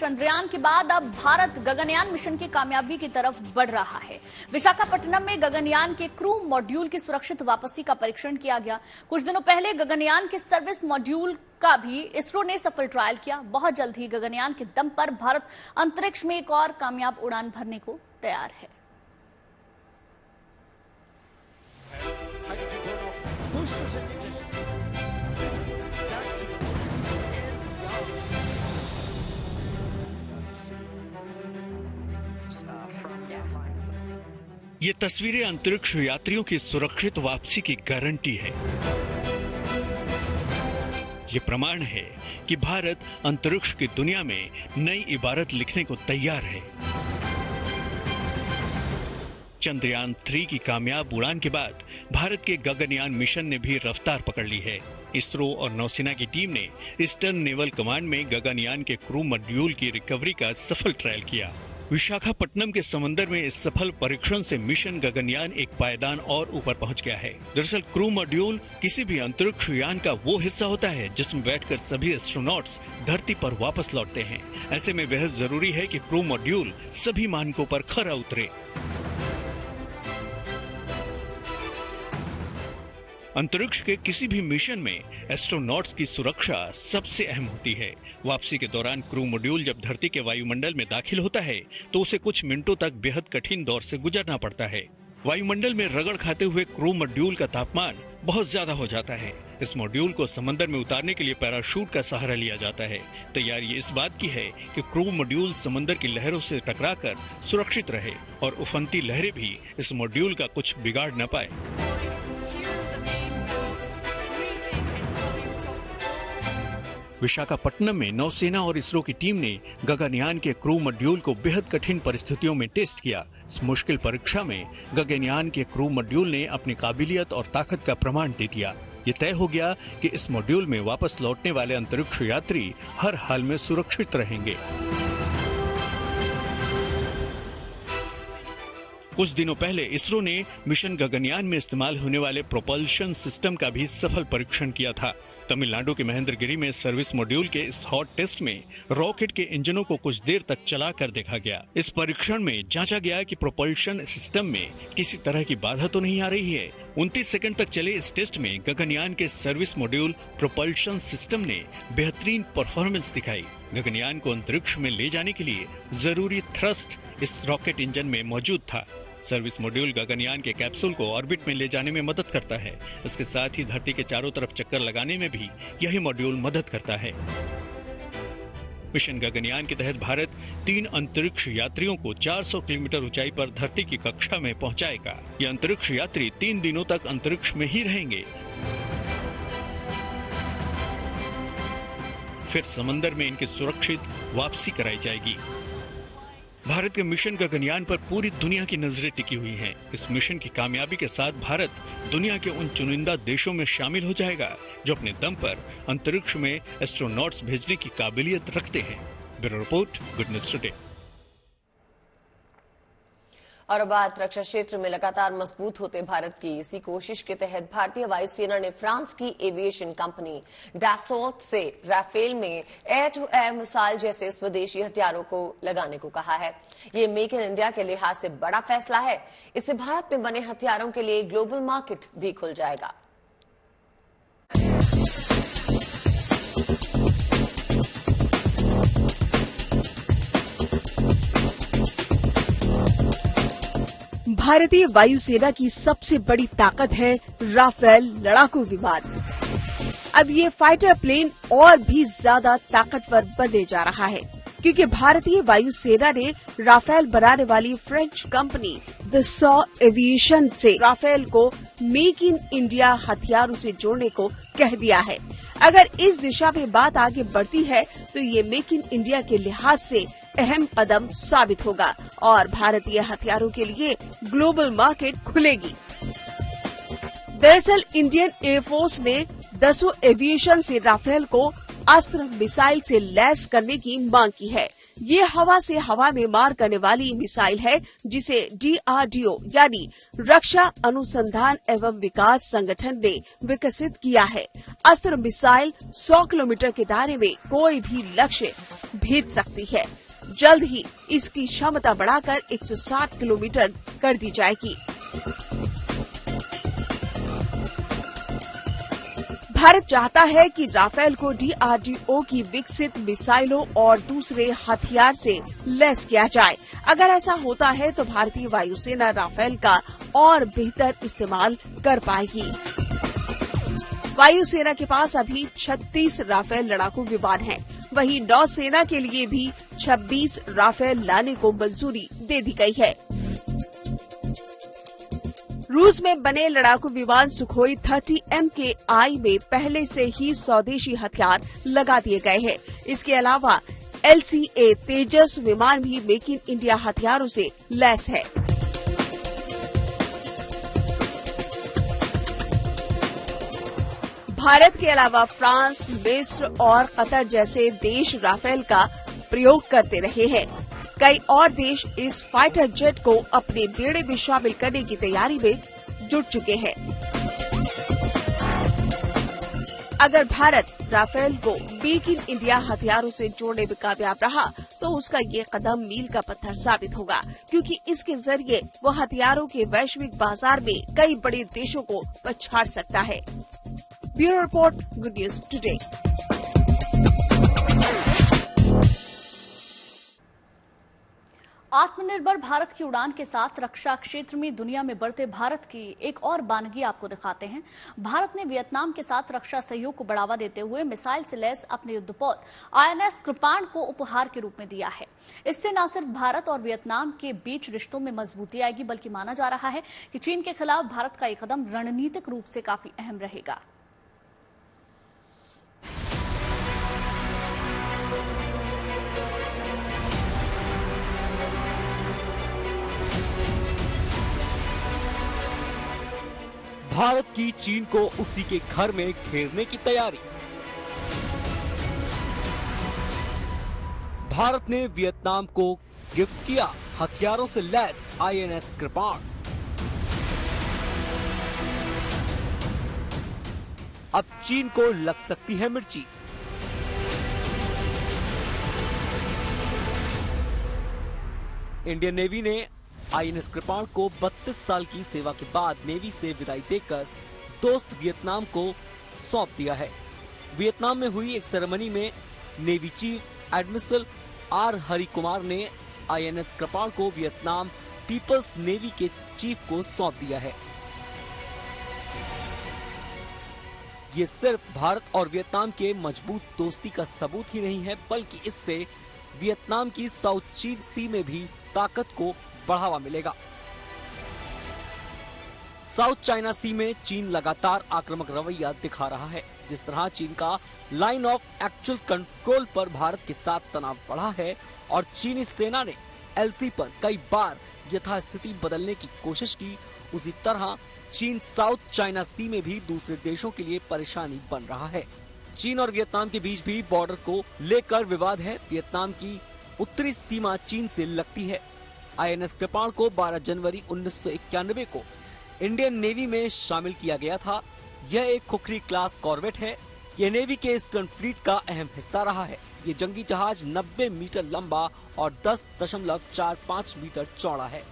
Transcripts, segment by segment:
चंद्रयान के बाद अब भारत गगनयान मिशन की कामयाबी की तरफ बढ़ रहा है। विशाखापट्टनम में गगनयान के क्रू मॉड्यूल की सुरक्षित वापसी का परीक्षण किया गया। कुछ दिनों पहले गगनयान के सर्विस मॉड्यूल का भी इसरो ने सफल ट्रायल किया। बहुत जल्द ही गगनयान के दम पर भारत अंतरिक्ष में एक और कामयाब उड़ान भरने को तैयार है। ये तस्वीरें अंतरिक्ष यात्रियों की सुरक्षित वापसी की गारंटी है। ये प्रमाण है कि भारत अंतरिक्ष की दुनिया में नई इबारत लिखने को तैयार है। चंद्रयान 3 की कामयाब उड़ान के बाद भारत के गगनयान मिशन ने भी रफ्तार पकड़ ली है। इसरो और नौसेना की टीम ने ईस्टर्न नेवल कमांड में गगनयान के क्रू मॉड्यूल की रिकवरी का सफल ट्रायल किया। विशाखापट्टनम के समंदर में इस सफल परीक्षण से मिशन गगनयान एक पायदान और ऊपर पहुंच गया है। दरअसल क्रू मॉड्यूल किसी भी अंतरिक्ष यान का वो हिस्सा होता है जिसमें बैठकर सभी एस्ट्रोनॉट्स धरती पर वापस लौटते हैं। ऐसे में बेहद जरूरी है कि क्रू मॉड्यूल सभी मानकों पर खरा उतरे। अंतरिक्ष के किसी भी मिशन में एस्ट्रोनॉट्स की सुरक्षा सबसे अहम होती है। वापसी के दौरान क्रू मॉड्यूल जब धरती के वायुमंडल में दाखिल होता है तो उसे कुछ मिनटों तक बेहद कठिन दौर से गुजरना पड़ता है। वायुमंडल में रगड़ खाते हुए क्रू मॉड्यूल का तापमान बहुत ज्यादा हो जाता है। इस मॉड्यूल को समंदर में उतारने के लिए पैराशूट का सहारा लिया जाता है। तैयारी इस बात की है कि क्रू मॉड्यूल समंदर की लहरों से टकराकर सुरक्षित रहे और उफनती लहरें भी इस मॉड्यूल का कुछ बिगाड़ न पाए। विशाखापट्टनम में नौसेना और इसरो की टीम ने गगनयान के क्रू मॉड्यूल को बेहद कठिन परिस्थितियों में टेस्ट किया। इस मुश्किल परीक्षा में गगनयान के क्रू मॉड्यूल ने अपनी काबिलियत और ताकत का प्रमाण दे दिया। ये तय हो गया कि इस मॉड्यूल में वापस लौटने वाले अंतरिक्ष यात्री हर हाल में सुरक्षित रहेंगे। कुछ दिनों पहले इसरो ने मिशन गगनयान में इस्तेमाल होने वाले प्रोपल्शन सिस्टम का भी सफल परीक्षण किया था। तमिलनाडु के महेंद्रगिरी में सर्विस मॉड्यूल के इस हॉट टेस्ट में रॉकेट के इंजनों को कुछ देर तक चलाकर देखा गया। इस परीक्षण में जांचा गया कि प्रोपल्शन सिस्टम में किसी तरह की बाधा तो नहीं आ रही है। 29 सेकंड तक चले इस टेस्ट में गगनयान के सर्विस मॉड्यूल प्रोपल्शन सिस्टम ने बेहतरीन परफॉर्मेंस दिखाई। गगनयान को अंतरिक्ष में ले जाने के लिए जरूरी थ्रस्ट इस रॉकेट इंजन में मौजूद था। सर्विस मॉड्यूल गगनयान के कैप्सूल को ऑर्बिट में ले जाने में मदद करता है। इसके साथ ही धरती के चारों तरफ चक्कर लगाने में भी यही मॉड्यूल मदद करता है। मिशन गगनयान के तहत भारत 3 अंतरिक्ष यात्रियों को 400 किलोमीटर ऊंचाई पर धरती की कक्षा में पहुंचाएगा। ये अंतरिक्ष यात्री 3 दिनों तक अंतरिक्ष में ही रहेंगे। फिर समंदर में इनकी सुरक्षित वापसी कराई जाएगी। भारत के मिशन गगनयान पर पूरी दुनिया की नजरें टिकी हुई हैं। इस मिशन की कामयाबी के साथ भारत दुनिया के उन चुनिंदा देशों में शामिल हो जाएगा जो अपने दम पर अंतरिक्ष में एस्ट्रोनॉट्स भेजने की काबिलियत रखते हैं। Bureau report, good news today. और बात रक्षा क्षेत्र में लगातार मजबूत होते भारत की इसी कोशिश के तहत भारतीय वायुसेना ने फ्रांस की एविएशन कंपनी डैसोल्ट से राफेल में एयर टू एयर मिसाइल जैसे स्वदेशी हथियारों को लगाने को कहा है। ये मेक इन इंडिया के लिहाज से बड़ा फैसला है। इससे भारत में बने हथियारों के लिए ग्लोबल मार्केट भी खुल जाएगा। भारतीय वायुसेना की सबसे बड़ी ताकत है राफेल लड़ाकू विमान। अब ये फाइटर प्लेन और भी ज्यादा ताकतवर बनने जा रहा है क्योंकि भारतीय वायुसेना ने राफेल बनाने वाली फ्रेंच कंपनी दसॉल्ट एविएशन से राफेल को मेक इन इंडिया हथियारों से जोड़ने को कह दिया है। अगर इस दिशा में बात आगे बढ़ती है तो ये मेक इन इंडिया के लिहाज से अहम कदम साबित होगा और भारतीय हथियारों के लिए ग्लोबल मार्केट खुलेगी। दरअसल इंडियन एयरफोर्स ने दसॉल्ट एविएशन से राफेल को अस्त्र मिसाइल से लैस करने की मांग की है। ये हवा से हवा में मार करने वाली मिसाइल है जिसे DRDO यानी रक्षा अनुसंधान एवं विकास संगठन ने विकसित किया है। अस्त्र मिसाइल 100 किलोमीटर के दायरे में कोई भी लक्ष्य भेद सकती है। जल्द ही इसकी क्षमता बढ़ाकर 160 किलोमीटर कर दी जाएगी। भारत चाहता है कि राफेल को DRDO की विकसित मिसाइलों और दूसरे हथियार से लैस किया जाए। अगर ऐसा होता है तो भारतीय वायुसेना राफेल का और बेहतर इस्तेमाल कर पाएगी। वायुसेना के पास अभी 36 राफेल लड़ाकू विमान हैं। वहीं नौसेना के लिए भी 26 राफेल लाने को मंजूरी दे दी गई है। रूस में बने लड़ाकू विमान सुखोई 30 MKI में पहले से ही स्वदेशी हथियार लगा दिए गए हैं। इसके अलावा LCA तेजस विमान भी मेक इन इंडिया हथियारों से लैस है। भारत के अलावा फ्रांस, मिस्र और कतर जैसे देश राफेल का प्रयोग करते रहे हैं। कई और देश इस फाइटर जेट को अपने बेड़े में शामिल करने की तैयारी में जुट चुके हैं। अगर भारत राफेल को मेक इन इंडिया हथियारों से जोड़ने में कामयाब रहा तो उसका ये कदम मील का पत्थर साबित होगा, क्योंकि इसके जरिए वो हथियारों के वैश्विक बाजार में कई बड़े देशों को पछाड़ सकता है। Bureau report, good news today. आत्मनिर्भर भारत की उड़ान के साथ रक्षा क्षेत्र में दुनिया में बढ़ते भारत की एक और बानगी आपको दिखाते हैं। भारत ने वियतनाम के साथ रक्षा सहयोग को बढ़ावा देते हुए मिसाइल से लैस अपने युद्धपोत INS कृपाण को उपहार के रूप में दिया है। इससे न सिर्फ भारत और वियतनाम के बीच रिश्तों में मजबूती आएगी, बल्कि माना जा रहा है कि चीन के खिलाफ भारत का ये कदम रणनीतिक रूप से काफी अहम रहेगा। भारत की चीन को उसी के घर में घेरने की तैयारी। भारत ने वियतनाम को गिफ्ट किया हथियारों से लैस INS कृपाण। अब चीन को लग सकती है मिर्ची। इंडियन नेवी ने INS कृपाण को 32 साल की सेवा के बाद नेवी से विदाई देकर दोस्त वियतनाम को सौंप दिया है। वियतनाम में हुई एक सेरेमनी में navy chief admiral R Hari Kumar ने INS कृपाण को वियतनाम पीपल्स नेवी के चीफ को सौंप दिया है। ये सिर्फ भारत और वियतनाम के मजबूत दोस्ती का सबूत ही नहीं है, बल्कि इससे वियतनाम की साउथ चीन सी में भी ताकत को बढ़ावा मिलेगा। साउथ चाइना सी में चीन लगातार आक्रामक रवैया दिखा रहा है। जिस तरह चीन का लाइन ऑफ एक्चुअल कंट्रोल पर भारत के साथ तनाव बढ़ा है और चीनी सेना ने LC पर कई बार यथास्थिति बदलने की कोशिश की, उसी तरह चीन साउथ चाइना सी में भी दूसरे देशों के लिए परेशानी बन रहा है। चीन और वियतनाम के बीच भी बॉर्डर को लेकर विवाद है। वियतनाम की उत्तरी सीमा चीन से लगती है। INS कृपाण को 12 जनवरी 1991 को इंडियन नेवी में शामिल किया गया था। यह एक खुखरी क्लास कॉर्वेट है। यह नेवी के ईस्टर्न फ्लीट का अहम हिस्सा रहा है। ये जंगी जहाज 90 मीटर लंबा और 10.45 मीटर चौड़ा है।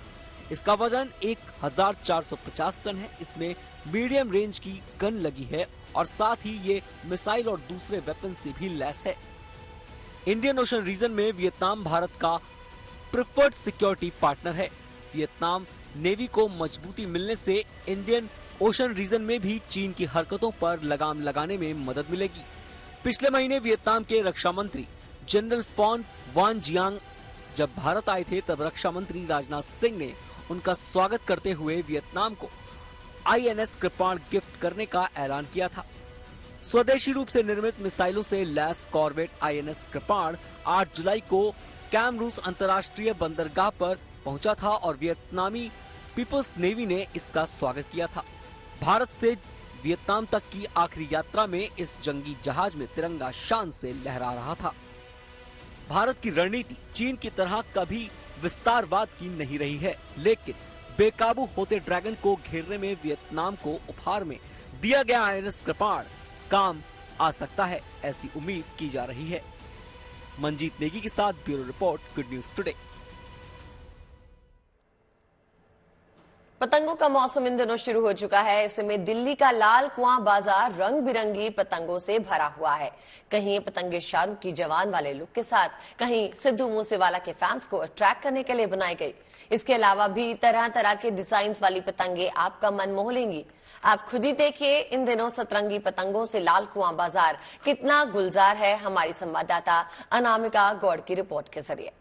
इसका वजन 1450 टन है। इसमें मीडियम रेंज की गन लगी है और साथ ही ये मिसाइल और दूसरे वेपन से भी लैस है। इंडियन ओशन रीजन में वियतनाम भारत का प्रिफर्ड सिक्योरिटी पार्टनर है। वियतनाम नेवी को मजबूती मिलने से इंडियन ओशन रीजन में भी चीन की हरकतों पर लगाम लगाने में मदद मिलेगी। पिछले महीने वियतनाम के रक्षा मंत्री जनरल फॉन वान जियांग जब भारत आए थे, तब रक्षा मंत्री राजनाथ सिंह ने उनका स्वागत करते हुए वियतनाम को INS कृपाण गिफ्ट करने का ऐलान किया था। स्वदेशी रूप से निर्मित मिसाइलों से लैस कॉर्वेट INS कृपाण 8 जुलाई को कैम रूस अंतर्राष्ट्रीय बंदरगाह पर पहुंचा था और वियतनामी पीपल्स नेवी ने इसका स्वागत किया था। भारत से वियतनाम तक की आखिरी यात्रा में इस जंगी जहाज में तिरंगा शान से लहरा रहा था। भारत की रणनीति चीन की तरह कभी विस्तारवाद की नहीं रही है, लेकिन बेकाबू होते ड्रैगन को घेरने में वियतनाम को उपहार में दिया गया INS कृपाण काम आ सकता है, ऐसी उम्मीद की जा रही है। मंजीत नेगी के साथ bureau report, good news today. पतंगों का मौसम इन दिनों शुरू हो चुका है। ऐसे में दिल्ली का लाल कुआं बाजार रंग बिरंगी पतंगों से भरा हुआ है। कहीं ये पतंगे शाहरुख की जवान वाले लुक के साथ, कहीं सिद्धू मूसेवाला के फैंस को अट्रैक्ट करने के लिए बनाई गई। इसके अलावा भी तरह तरह के डिजाइन वाली पतंगे आपका मन मोह लेंगी। आप खुद ही देखिए इन दिनों सतरंगी पतंगों से लाल कुआं बाजार कितना गुलजार है। हमारी संवाददाता अनामिका गौड़ की रिपोर्ट के जरिए।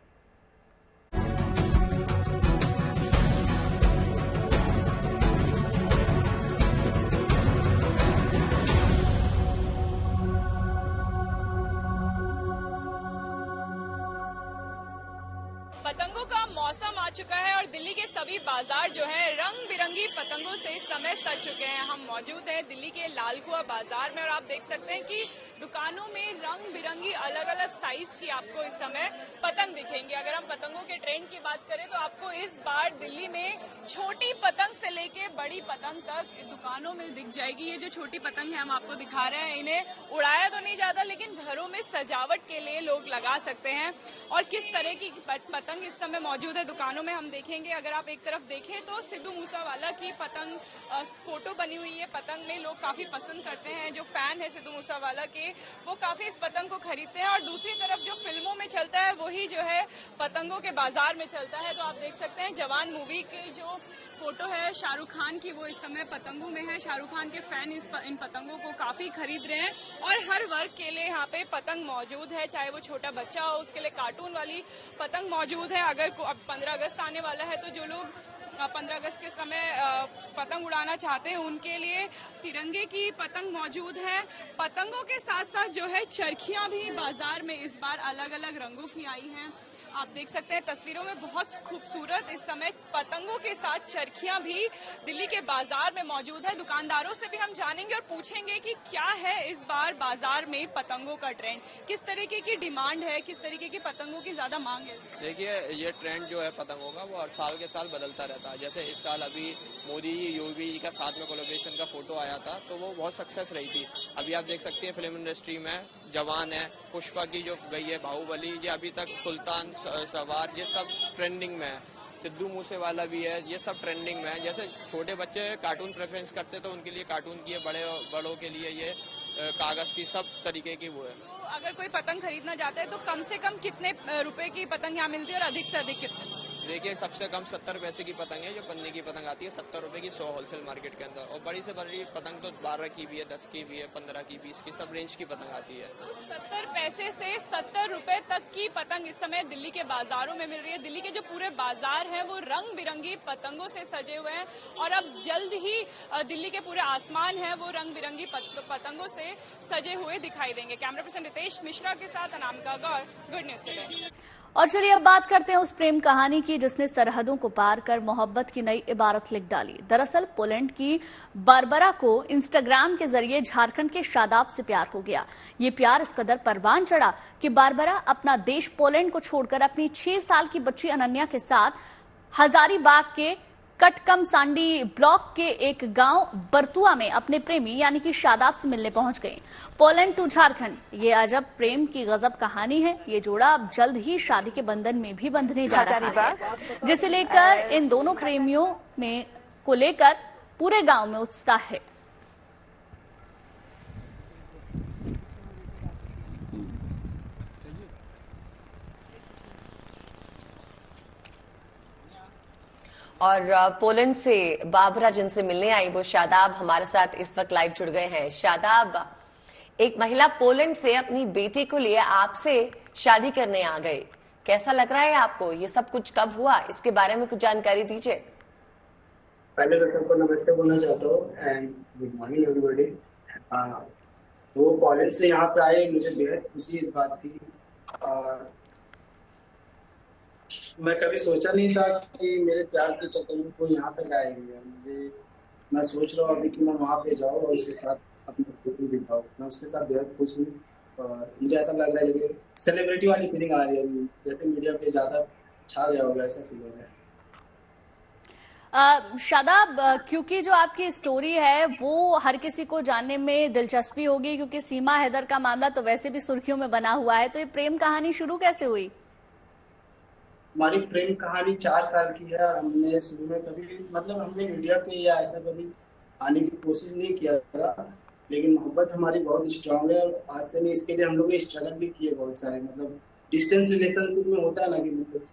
पतंगों का मौसम आ चुका है और दिल्ली के सभी बाजार जो है रंग बिरंगी पतंगों से इस समय सज चुके हैं। हम मौजूद हैं दिल्ली के लाल कुआं बाजार में और आप देख सकते हैं कि दुकानों में रंग बिरंगी अलग अलग साइज की आपको इस समय पतंग दिखेंगी। अगर हम पतंगों के ट्रेंड की बात करें तो आपको इस बार दिल्ली में छोटी पतंग से लेके बड़ी पतंग तक दुकानों में दिख जाएगी। ये जो छोटी पतंग है हम आपको दिखा रहे हैं, इन्हें उड़ाया तो नहीं जाता लेकिन घरों में सजावट के लिए लोग लगा सकते हैं। और किस तरह की पतंग इस समय मौजूद है दुकानों में हम देखेंगे। अगर आप एक तरफ देखें तो सिद्धू मूसेवाला की पतंग फोटो बनी हुई है। पतंग में लोग काफी पसंद करते हैं, जो फैन है सिद्धू मूसेवाला के वो काफी इस पतंग को खरीदते हैं। और दूसरी तरफ जो फिल्मों में चलता है वही जो है पतंगों के बाजार में चलता है। तो आप देख सकते हैं जवान मूवी की जो फोटो है शाहरुख खान की, वो इस समय पतंगों में है। शाहरुख खान के फैन इन पतंगों को काफी खरीद रहे हैं और हर वर्ग के लिए यहाँ पे पतंग मौजूद है, चाहे वो छोटा बच्चा हो उसके लिए कार्टून वाली पतंग मौजूद है। अगर अब 15 अगस्त आने वाला है तो जो लोग 15 अगस्त के समय पतंग उड़ाना चाहते हैं उनके लिए तिरंगे की पतंग मौजूद है। पतंगों के साथ साथ जो है चरखियां भी बाजार में इस बार अलग अलग रंगों की आई हैं। आप देख सकते हैं तस्वीरों में बहुत खूबसूरत इस समय पतंगों के साथ चरखियां भी दिल्ली के बाजार में मौजूद है। दुकानदारों से भी हम जानेंगे और पूछेंगे कि क्या है इस बार बाजार में पतंगों का ट्रेंड, किस तरीके की डिमांड है, किस तरीके की पतंगों की ज्यादा मांग है। देखिए ये ट्रेंड जो है पतंगों का वो हर साल के साल बदलता रहता है। जैसे इस साल अभी मोदी जी योगी जी का साथ में कोलैबोरेशन का फोटो आया था तो वो बहुत सक्सेस रही थी। अभी आप देख सकते हैं फिल्म इंडस्ट्री में जवान है, पुष्पा की जो गई है बाहुबली, ये अभी तक सुल्तान सवार, ये सब ट्रेंडिंग में है। सिद्धू मूसेवाला भी है, ये सब ट्रेंडिंग में है। जैसे छोटे बच्चे कार्टून प्रेफरेंस करते तो उनके लिए कार्टून की है, बड़ों के लिए ये कागज की, सब तरीके की वो है। तो अगर कोई पतंग खरीदना चाहता है तो कम से कम कितने रुपए की पतंग यहाँ मिलती है और अधिक से अधिक कितने? देखिए सबसे कम 70 पैसे की पतंग है, जो पन्नी की पतंग आती है 70 रुपए की 100 होलसेल मार्केट के अंदर। और बड़ी से बड़ी पतंग तो 12 की भी है, 10 की भी है, 15 की, 20 की, सब रेंज की पतंग आती है। 70 पैसे से 70 रुपए तक की पतंग इस समय दिल्ली के बाजारों में मिल रही है। दिल्ली के जो पूरे बाजार हैं वो रंग बिरंगी पतंगों से सजे हुए हैं और अब जल्द ही दिल्ली के पूरे आसमान है वो रंग बिरंगी पतंगों से सजे हुए दिखाई देंगे। कैमरा पर्सन रितेश मिश्रा के साथ अनामिका गौर, गुड न्यूज टुडे। और चलिए अब बात करते हैं उस प्रेम कहानी की जिसने सरहदों को पार कर मोहब्बत की नई इबारत लिख डाली। दरअसल पोलैंड की बारबरा को इंस्टाग्राम के जरिए झारखंड के शादाब से प्यार हो गया। ये प्यार इस कदर परवान चढ़ा कि बारबरा अपना देश पोलैंड को छोड़कर अपनी 6 साल की बच्ची अनन्या के साथ हजारीबाग के कटकमसांडी ब्लॉक के एक गांव बरतुआ में अपने प्रेमी यानी कि शादाब से मिलने पहुंच गए। पोलैंड टू झारखंड, ये अजब प्रेम की गजब कहानी है। ये जोड़ा अब जल्द ही शादी के बंधन में भी बंधने जा रहा है, जिसे लेकर इन दोनों प्रेमियों में को लेकर पूरे गांव में उत्साह है। और पोलैंड से बाबरा जिनसे मिलने आई वो शादाब हमारे साथ इस वक्त लाइव जुड़ गए हैं। शादाब, एक महिला पोलैंड से अपनी बेटी को लिए आपसे शादी करने आ गई, कैसा लग रहा है आपको? ये सब कुछ कब हुआ, इसके बारे में कुछ जानकारी दीजिए। पहले मैं सबको नमस्ते बोलना चाहता हूँ एंड गुड मॉर्निंग एवरीबॉडी। वो पोलैंड से यहाँ पे आए, मुझे बेहद खुशी इस बात की। और मैं कभी सोचा नहीं था कि मेरे प्यार के चक्कर में कोई यहाँ तक आएगी। मैं सोच रहा हूँ अभी कि मैं वहाँ पे जाऊँ और उसके साथ अपनी फोटो दिखाऊँ। मैं उसके साथ बेहद खुश हूँ और मुझे ऐसा लग रहा है जैसे सेलिब्रिटी वाली फीलिंग आ रही है अभी, जैसे मीडिया पे ज्यादा छा गया होगा, ऐसा फील हो रहा है। शादाब, क्योंकि जो आपकी स्टोरी है वो हर किसी को जानने में दिलचस्पी होगी, क्योंकि सीमा हैदर का मामला तो वैसे भी सुर्खियों में बना हुआ है, तो ये प्रेम कहानी शुरू कैसे हुई? हमारी प्रेम कहानी 4 साल की है और हमने शुरू में कभी मतलब हमने मीडिया पे या ऐसा कभी आने की कोशिश नहीं किया था, लेकिन मोहब्बत हमारी बहुत स्ट्रांग है और आज से नहीं, इसके लिए हम लोग ने स्ट्रगल भी किए बहुत सारे। मतलब डिस्टेंस रिलेशनशिप में होता है ना कि मतलब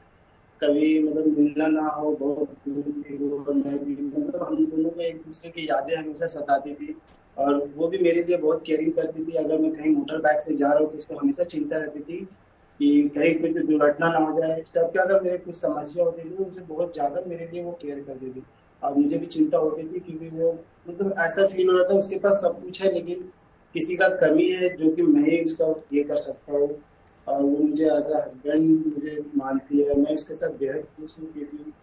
कभी मतलब मिलना ना हो, बहुत दूर थी वो और मैं भी, मतलब हम दोनों को एक दूसरे की यादें हमेशा सताती थी और वो भी मेरे लिए बहुत केयरिंग करती थी। अगर मैं कहीं मोटर बाइक से जा रहा हूँ तो उसको हमेशा चिंता रहती थी कि कहीं कुछ दुर्घटना ना हो जाए। तब क्या अगर मेरे कुछ समस्या होती थी उसे बहुत ज्यादा मेरे लिए वो केयर करती थी और मुझे भी चिंता होती थी, क्योंकि वो मतलब ऐसा फील हो रहा था उसके पास सब कुछ है लेकिन किसी का कमी है जो कि मैं ही उसका ये कर सकता हूँ। और वो मुझे एज अ हस्बैंड मुझे मानती है, मैं उसके साथ बेहद खुश हूँ क्योंकि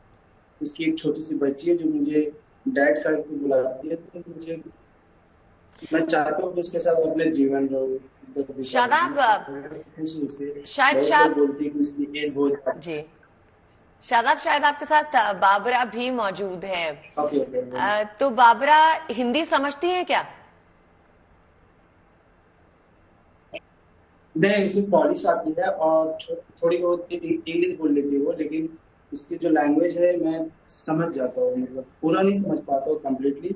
उसकी एक छोटी सी बच्ची है जो मुझे डैड करके बुलाती है, तो मुझे मैं चाहता हूँ कि उसके साथ अपने जीवन रहूं। शादाब, खुश हूँ उससे, शायद बोलती है कि उसकी एज बहुत जी शादाब, शायद आपके साथ बाबरा भी मौजूद है। ओके। तो बाबरा हिंदी समझती है क्या? नहीं, उसे पॉलिश आती है और थोड़ी बहुत इंग्लिश बोल लेती है वो, लेकिन उसकी जो लैंग्वेज है मैं समझ जाता हूँ, मतलब पूरा नहीं समझ पाता हूँ कम्प्लीटली,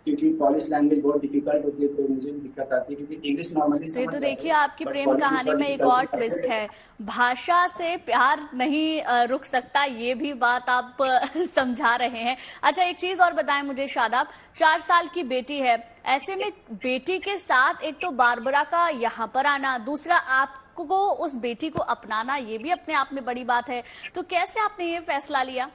क्योंकि पॉलिश लैंग्वेज बहुत डिफिकल्ट होती है तो मुझे भी दिक्कत आती है, क्योंकि इंग्लिश नॉर्मली समझ तो जाता देखिए हूँ, आपकी but प्रेम Polish कहानी थोड़ा में एक difficult और होता ट्विस्ट है, भाषा से प्यार नहीं रुक सकता, ये भी बात आप समझा रहे हैं। अच्छा, एक चीज और बताएं मुझे शादाब, 4 साल की बेटी है, ऐसे में बेटी के साथ एक तो बारबरा का यहाँ पर आना, दूसरा आपको उस बेटी को अपनाना, ये भी अपने आप में बड़ी बात है, तो कैसे आपने ये फैसला लिया?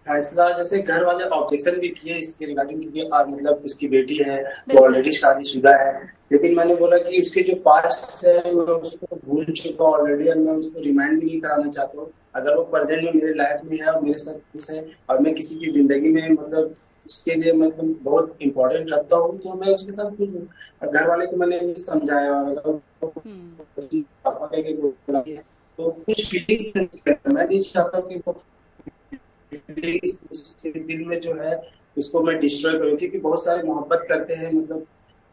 फैसला जैसे घर वाले ऑब्जेक्शन भी किए इसके रिगार्डिंग, क्योंकि मतलब उसकी बेटी है वो ऑलरेडी शादीशुदा है, लेकिन मैंने बोला कि उसके जो पास्ट है मैं उसको भूल चुका ऑलरेडी और मैं उसको रिमाइंड भी नहीं कराना चाहता हूँ। अगर वो प्रेजेंट में मेरे लाइफ में है और मेरे साथ खुश है और मैं किसी की जिंदगी में मतलब उसके लिए मतलब बहुत इंपॉर्टेंट रखता हूँ तो मैं उसके साथ खुश हूँ। घर वाले को मैंने समझाया और अगर पापा के बोला तो कुछ फीलिंग्स मैं नहीं चाहता कि वो उसके दिल में जो है उसको मैं डिस्ट्रॉय करूँ, क्योंकि बहुत सारे मोहब्बत करते हैं, मतलब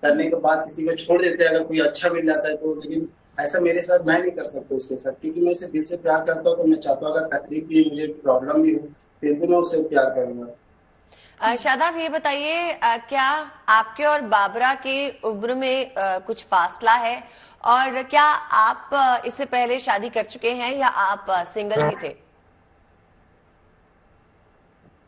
करने के बाद किसी को छोड़ देते हैं अगर कोई अच्छा मिल जाता है तो, लेकिन ऐसा मेरे साथ मैं नहीं कर सकता उसके साथ, क्योंकि मैं उसे दिल से प्यार करता हूँ। तो मैं चाहता हूँ अगर तकलीफ भी मुझे प्रॉब्लम भी हो फिर भी मैं उसे प्यार करूंगा। शादाब, ये बताइए क्या आपके और बाबरा के उम्र में कुछ फासला है और क्या आप इससे पहले शादी कर चुके हैं या आप सिंगल ही थे?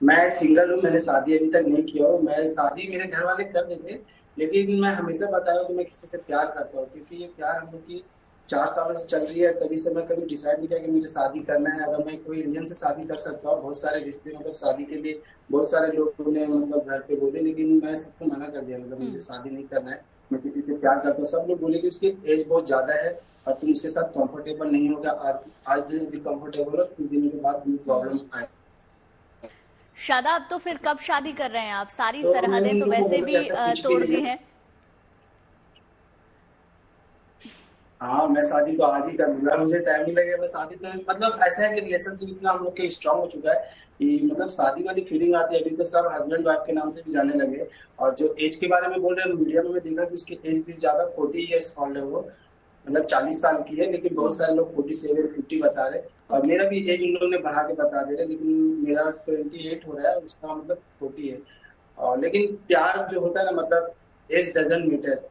मैं सिंगल हूँ, मैंने शादी अभी तक नहीं किया हूँ। मैं शादी मेरे घर वाले कर देते, लेकिन मैं हमेशा बताया कि मैं किसी से प्यार करता हूँ, क्योंकि ये प्यार हम लोग की 4 सालों से चल रही है, तभी से मैं कभी डिसाइड नहीं किया कि मुझे शादी करना है। अगर मैं कोई इंडियन से शादी कर सकता हूँ, बहुत सारे रिश्ते मतलब शादी के लिए बहुत सारे लोगों ने मतलब घर पे बोले, लेकिन मैं सबको मना कर दिया, मतलब मुझे शादी नहीं करना है, मैं किसी से प्यार करता हूँ। सब लोग बोले कि उसकी एज बहुत ज्यादा है और तुम उसके साथ कंफर्टेबल नहीं होगा, आज दिन भी कंफर्टेबल हो, कुछ दिनों के बाद प्रॉब्लम आए। शादाब, तो फिर कब शादी कर रहे हैं आप? सारी तो सरहदें तो वैसे भी तोड़ दी हैं। हाँ, मैं शादी तो आज ही कर लूंगा, मुझे टाइम नहीं लगेगा। मैं शादी तो मतलब ऐसा है कि रिलेशनशिप इतना हम लोग के स्ट्रांग हो चुका है कि मतलब शादी वाली फीलिंग आती है। अभी तो सब हस्बैंड वाइफ के नाम से भी जाने लगे। और जो एज के बारे में बोल रहे हैं मीडिया में, मैं देखा कि उसकी एज भी ज्यादा 40 ईयर्स ओल्ड है, वो मतलब 40 साल की है, लेकिन बहुत सारे लोग 47 50 बता रहे। और मेरा भी एज उन लोगों ने बढ़ा के बता दे रहे, लेकिन मेरा 28 हो रहा है, उसका मतलब 40 है। और लेकिन प्यार जो होता है ना, मतलब एज डजंट मैटर,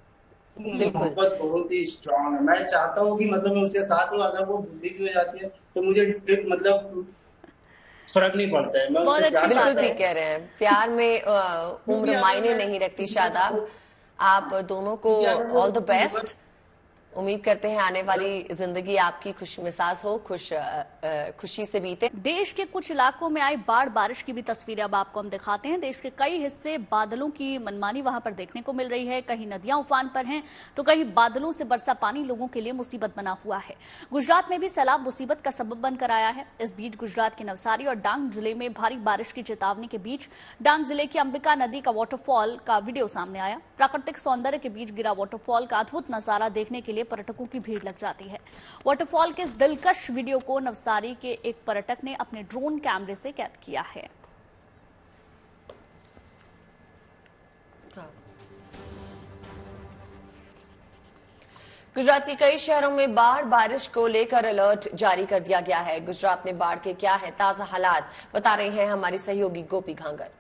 मोहब्बत बहुत ही स्ट्रांग है। मैं चाहता हूँ कि मतलब मैं उसके साथ हूँ, अगर वो बुद्धि भी हो जाती है तो मुझे मतलब फर्क नहीं पड़ता है। मैं बहुत अच्छी बिल्कुल ठीक कह रहे हैं, प्यार में उम्र मायने नहीं रखती। शादाब, आप दोनों को ऑल द बेस्ट। उम्मीद करते हैं आने वाली जिंदगी आपकी खुशमिजाज हो, खुशी से बीते। देश के कुछ इलाकों में आई बाढ़ बारिश की भी तस्वीरें अब आपको हम दिखाते हैं। देश के कई हिस्से बादलों की मनमानी वहां पर देखने को मिल रही है। कहीं नदियां उफान पर हैं तो कहीं बादलों से बरसा पानी लोगों के लिए मुसीबत बना हुआ है। गुजरात में भी सैलाब मुसीबत का सबब बनकर आया है। इस बीच गुजरात के नवसारी और डांग जिले में भारी बारिश की चेतावनी के बीच डांग जिले की अंबिका नदी का वाटरफॉल का वीडियो सामने आया। प्राकृतिक सौंदर्य के बीच गिरा वाटरफॉल का अद्भुत नजारा देखने के लिए पर्यटकों की भीड़ लग जाती है। वाटरफॉल के इस दिलकश वीडियो को नवसारी के एक पर्यटक ने अपने ड्रोन कैमरे से कैद किया है। गुजरात के कई शहरों में बाढ़ बारिश को लेकर अलर्ट जारी कर दिया गया है। गुजरात में बाढ़ के क्या है ताजा हालात, बता रहे हैं हमारी सहयोगी गोपी घांगर।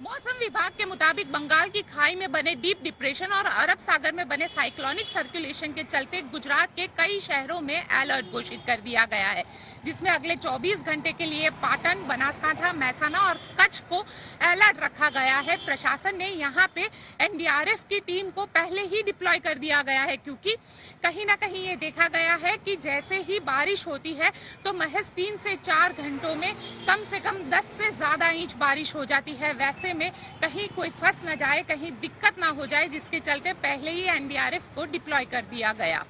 मौसम विभाग के मुताबिक बंगाल की खाई में बने डीप डिप्रेशन और अरब सागर में बने साइक्लोनिक सर्कुलेशन के चलते गुजरात के कई शहरों में अलर्ट घोषित कर दिया गया है, जिसमें अगले 24 घंटे के लिए पाटन, बनासकांठा, महसाना और कच्छ को अलर्ट रखा गया है। प्रशासन ने यहाँ पे एनडीआरएफ की टीम को पहले ही डिप्लॉय कर दिया गया है, क्योंकि कहीं ना कहीं ये देखा गया है कि जैसे ही बारिश होती है तो महज 3 से 4 घंटों में कम से कम 10 से ज्यादा इंच बारिश हो जाती है। वैसे में कहीं कोई फंस न जाए, कहीं दिक्कत ना हो जाए, जिसके चलते पहले ही एनडीआरएफ को डिप्लॉय कर दिया गया।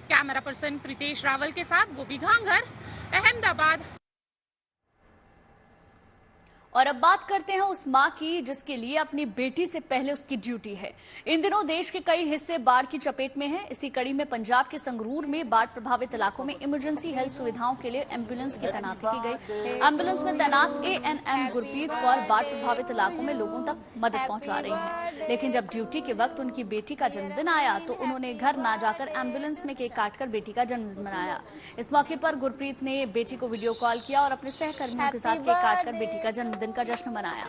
कैमरा पर्सन प्रीतेश रावल के साथ गोपी घांगर, अहमदाबाद। और अब बात करते हैं उस मां की जिसके लिए अपनी बेटी से पहले उसकी ड्यूटी है। इन दिनों देश के कई हिस्से बाढ़ की चपेट में हैं। इसी कड़ी में पंजाब के संगरूर में बाढ़ प्रभावित इलाकों में इमरजेंसी हेल्थ सुविधाओं के लिए एम्बुलेंस की तैनाती की गई। एम्बुलेंस में तैनात एएनएम गुरप्रीत कौर बाढ़ प्रभावित इलाकों में लोगों तक मदद पहुंचा रही हैं। लेकिन जब ड्यूटी के वक्त उनकी बेटी का जन्मदिन आया तो उन्होंने घर ना जाकर एम्बुलेंस में केक काटकर बेटी का जन्मदिन मनाया। इस मौके पर गुरप्रीत ने बेटी को वीडियो कॉल किया और अपने सहकर्मियों के साथ केक काटकर बेटी का जन्मदिन का जश्न मनाया।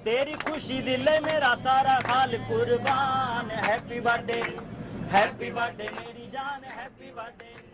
तेरी खुशी दिल मेरा सारा हाल कुर्बान, हैप्पी बर्थडे मेरी जान, हैप्पी बर्थडे।